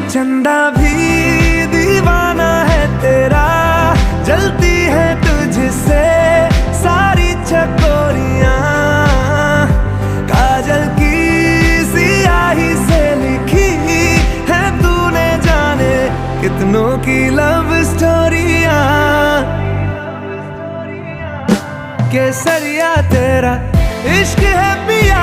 चंदा भी दीवाना है तेरा, जलती है तुझसे सारी चकोरियां। काजल की सियाही से लिखी है तूने जाने कितनों की लव स्टोरियां। केसरिया तेरा इश्क है पिया,